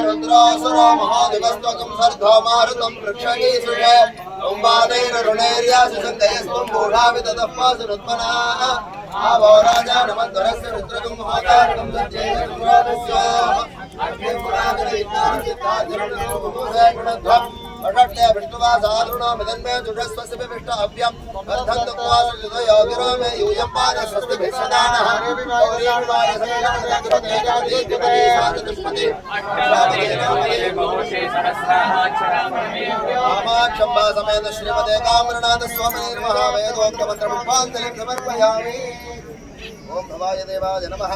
रुद्रासुरो महादिवस्त्वकं सर्धमारुतं वृक्षगीसुषे ओम्बादैररुणैर्यासुसन्धयस्त्वं मूढामि ततः पासुरुत्मनाः आवो राजा नमध्वरस्य रुद्रकं महातारकं सज्जैरनुराधस्य अग्निपुरागणितार्चितार्जनोमुमुदयगुणध्वम् अषट्य विष्णुवासारुणो मिदन्मे जुषस्वस्य विष्ट अव्यं वर्धन्तुक्वासुदयो गिरो यूयं पादस्वस्ति भिषदानः गौरीवाय सैलमदेकपदेकादीत्यपदे साधुष्पदे कामाक्षम्बा समेत श्रीमते कामरनाथ स्वामी निर्महावेदोक्तमन्त्रपुष्पाञ्जलिं समर्पयामि। ओम भवाय देवाय नमः,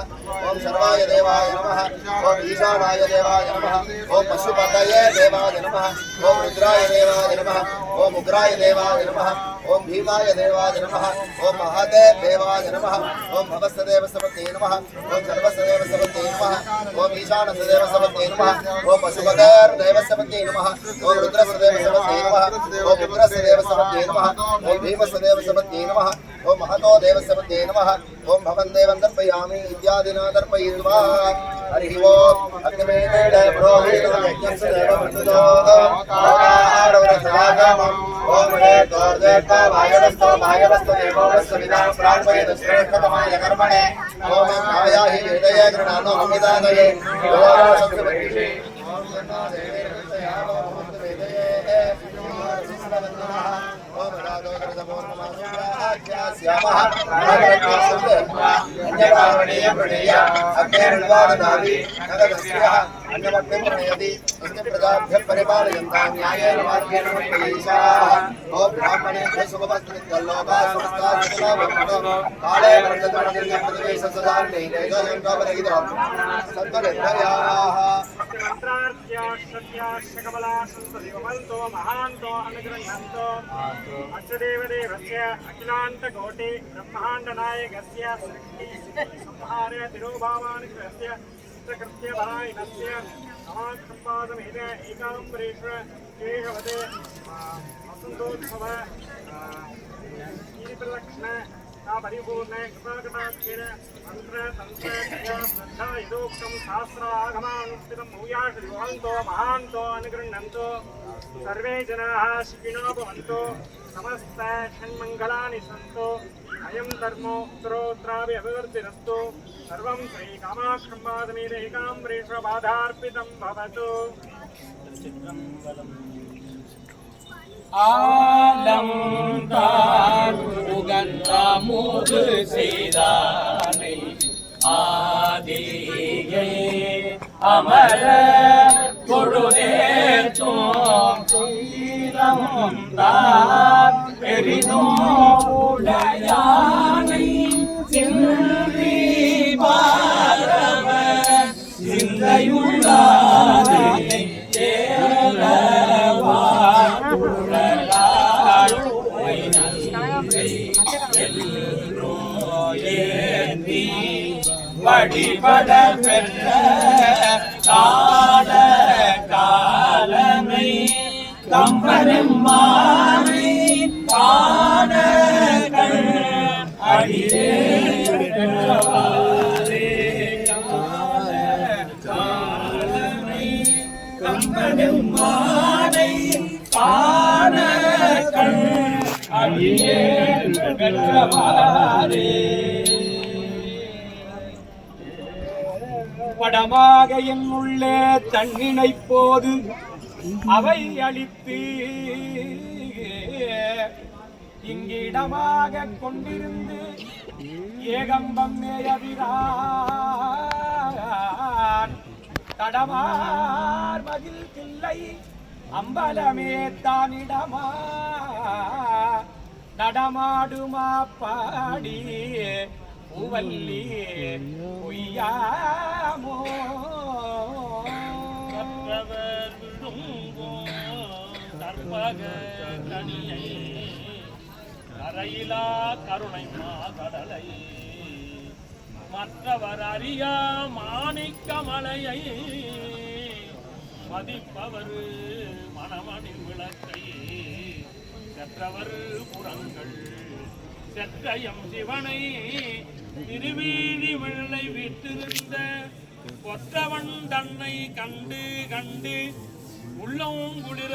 ओम सर्वाय देवाय नमः, ओम ईशानाय देवाय नमः, ओम पशुपतये देवाय नमः, ओम रुद्राय देवाय नमः, ओम उग्राय देवाय नमः, ओम भीमाय देवाय नमः, ओम महादेव देवाय नमः, ओम भवस्सदेव सपते नमः, ओम सर्वस्सदेव सपते नमः, ओम ईशानस्सदेव सपते नमः, ओम पशुपतेर्देव सपते नमः, ओम रुद्रस्सदेव सपते नमः, ओम उग्रस्सदेव सपते नमः, ओम भीमस्सदेव सपते नमः, ओम महतो देव सपते नमः, ओम भवन्देवं दर्पयामि इत्यादिना दर्पयित्वा हरिः ओम् अग्निमेतेन पुरोहितं यज्ञस्य देवमन्तोऽकारवरसरागमम् ओम हेतोर्देवता भागवस्तो देवोऽवस्तु विदां प्रार्पयेत् श्रेष्ठतमाय कर्मणे ओम कायाहि हृदये गृह्णानो अमितादये योराशक्तिपतिषे ओम जन्नो देवेर्हृदयावो हृदये ओम राघवकृतपूर्णमास्यामः अन्यपावणीय प्रणेय अग्निर्वादनादि नगदस्यः अन्यमग्निं प्रणयति तस्य प्रजाभ्यः परिपालयन्तां न्यायेन मार्गेण मह्यैषाः ओम ब्राह्मणेभ्यः शुभमस्तुनित्यल्लोकाः समस्ताः भवन्तु काले वर्तमानदिव्यप्रतिवेशसदान्नैवेदयन्तोपरहितो सत्वनिर्भयाः मंत्रार्च्याश्रत्याश्रकमलासंसदिवमन्तो महान्तो अनुगृह्णन्तो अस्य देवदेवस्य अखिलान्तकोटि ब्रह्माण्डनायकस्य सृष्टिसंहार तिरोभावानुग्रहस्य कृत्यपरायणस्य समाजसम्पादमेन एकाम्बरेश्वर केशवते वसन्तोत्सव कीर्तिलक्षण परिपूर्ण कृपाकटाक्षेण मंत्र तंत्र श्रद्धा यदोक्तं शास्त्रागमानुष्ठितं भूयात् भवन्तो महान्तो अनुगृह्णन्तो सर्वे जनाः सुखिनो भवन्तु समस्त षण्मङ्गलानि सन्तु अयं धर्मो उत्तरोत्तरापि अभिवर्धिरस्तु सर्वं श्री कामाक्षम्बादमेन एकाम्बरेश्वर बाधार्पितं भवतु। ஆலம்தான் உகந்தமுது செய்தானை ஆதியை அமர தொழுதேற்றும் சீலமுந்தான் பெரிதும் உடையானை சிந்தி பாரவ சிந்தையுள்ளானை வழிபட பெற்ற கால காலனை கம்பனம்மானை காண கண் அடியே கால காலனை கம்பனம்மானை காண கண் அடியே பெற்றவாரே படமாக என் உள்ளே தன்னினை போது அவை அளித்து இங்கிடமாக கொண்டிருந்து ஏகம்பம் மேயவிரான் தடமார் மகிழ் பிள்ளை அம்பலமே தானிடமா நடமாடுமா பாடி பூவல்லி பொய்யாமோ கனியை கரையிலா கருணை மாதடலை மற்றவர் அறியா மாணிக்க மலையை மதிப்பவர் மணமணி விளக்கை செற்றவர் புறங்கள் செற்றயம் சிவனை திருவீழி வெள்ளை விட்டிருந்த கொற்றவன் தன்னை கண்டு கண்டு உள்ளம் குளிர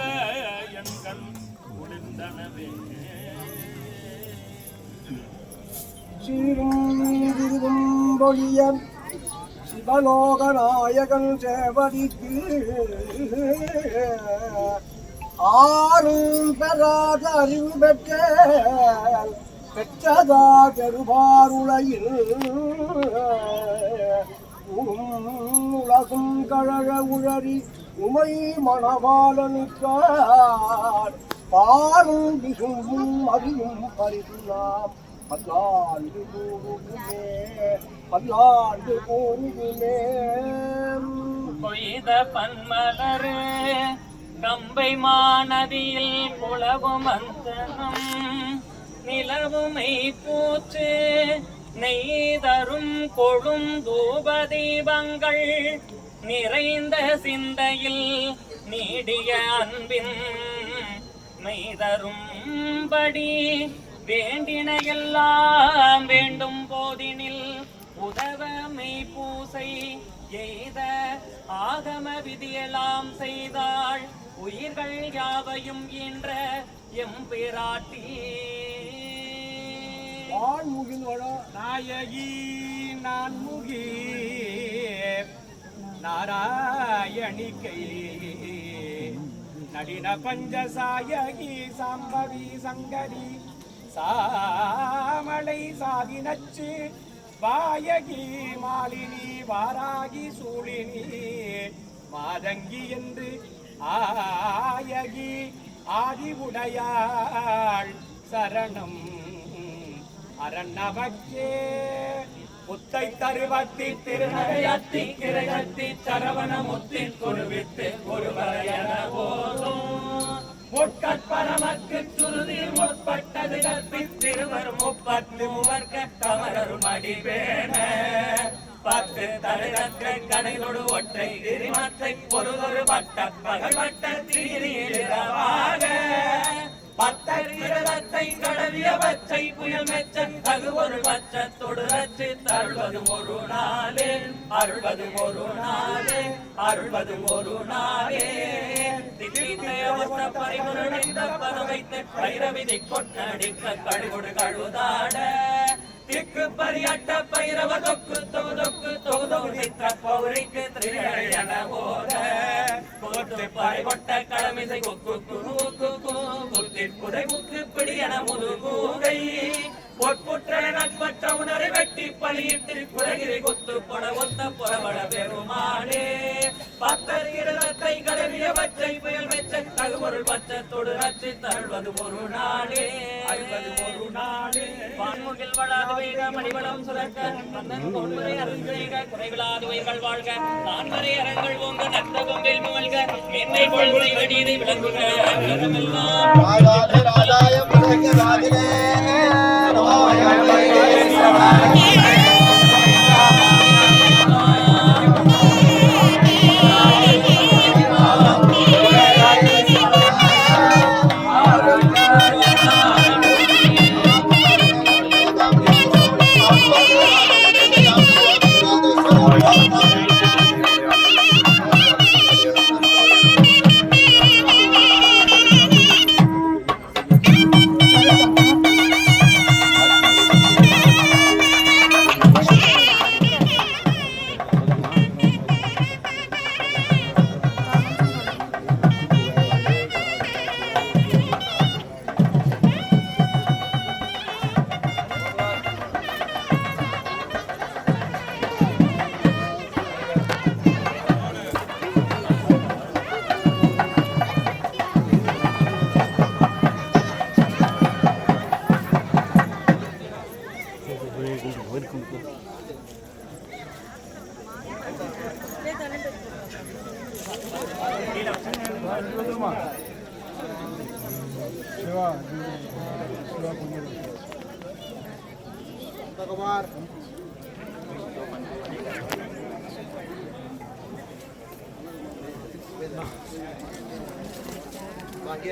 என் கண் குளிர்ந்தனவே. பொழிய சிவலோகநாயகன் சேவடிக்கு ஆறும் பெறாத அறிவு பெற்றதா பெருபாருளையில் உலகும் கழக உழறி உமை மணவாளனுக்கார் பாரும் விசும்பும் அறிவும் பரிசுலாம் பல்லாண்டு கூறுமே கொய்த பன்மலரு கம்பை மாநதியில் புலவும் அந்தனம் நிலவுமை பூச்சு நெய்தரும் கொழும் தூப தீபங்கள் நிறைந்த சிந்தையில் நீடிய அன்பின் மெய்தரும்படி வேண்டின எல்லாம் வேண்டும் போதினில் உதவ மெய் பூசை எய்த ஆகம விதியெல்லாம் செய்தாள் உயிர்கள் யாவையும் ஈன்ற எம்பிராட்டி நாயகி நான்முகி நாராயணிகை நளின பஞ்சசாயகி சாம்பவி சங்கரி சாமலை சாதினச்சு வாயகி மாலினி வாராகி சூழினி மாதங்கி என்று ஆயகி ஆதிவுடையாள் சரணம் அரணமக்கே முத்தை தருவத்தி திருநகையத்தி கிரையத்தி சரவண முத்தி குருவித்து ஒருவரையன போதும் முட்கற்பரமக்கு சுருதி முற்பட்டது கற்பித்திருவர் முப்பத்து முவர்க்க தமரரும் அடிவேன பத்து தருகற்ற கடைதொடு ஒற்றை திரிமற்றை பொருதொரு வட்ட பகல் வட்ட தீரியிரவாக பத்தத்தை கடவிய பச்சை புயல் மெச்ச தகு ஒரு பச்சத்தொடு ரச்சு தருள்வது ஒரு நாளே அருள்வது ஒரு நாளே அருள்வது ஒரு நாளே பரிமுறைந்த பறவைத்து பைரவிதி கொட்டடிக்க கழுகுடு கழுதாட திக்கு பரியட்ட பைரவ தொக்கு தொகுதொக்கு தொகுதொகுதித்த பௌரிக்கு திரிகளையன போத கோட்டு பறைவட்ட கடமிசை கொக்கு குக்கு குத்தி புதை முக்கு பிடியன முதுகூகை பொற்புற்ற நட்பற்ற உணரை வெட்டி பழியிட்டு குலகிரி கொத்து பொட ஒத்த புறவட பெருமானே பத்தரிடத்தை கடவிய பச்சை புயல் வெச்ச தகுபொருள் பச்சத்தோடு ரச்சி தருள்வது ஒரு நாளே அழுவது ஒரு நாளே வான்முகில் வளாது வைக மணிவளம் சுரக்க மன்னன் கொன்முறை அருள்க குறைவிலாது வைகள் வாழ்க நான்மறை அரண்கள் ஓங்க நத்த கொம்பில் முவல்க மேன்மை கொள்கை வெடியதை விளங்குக ராஜாய ராஜினே बाकी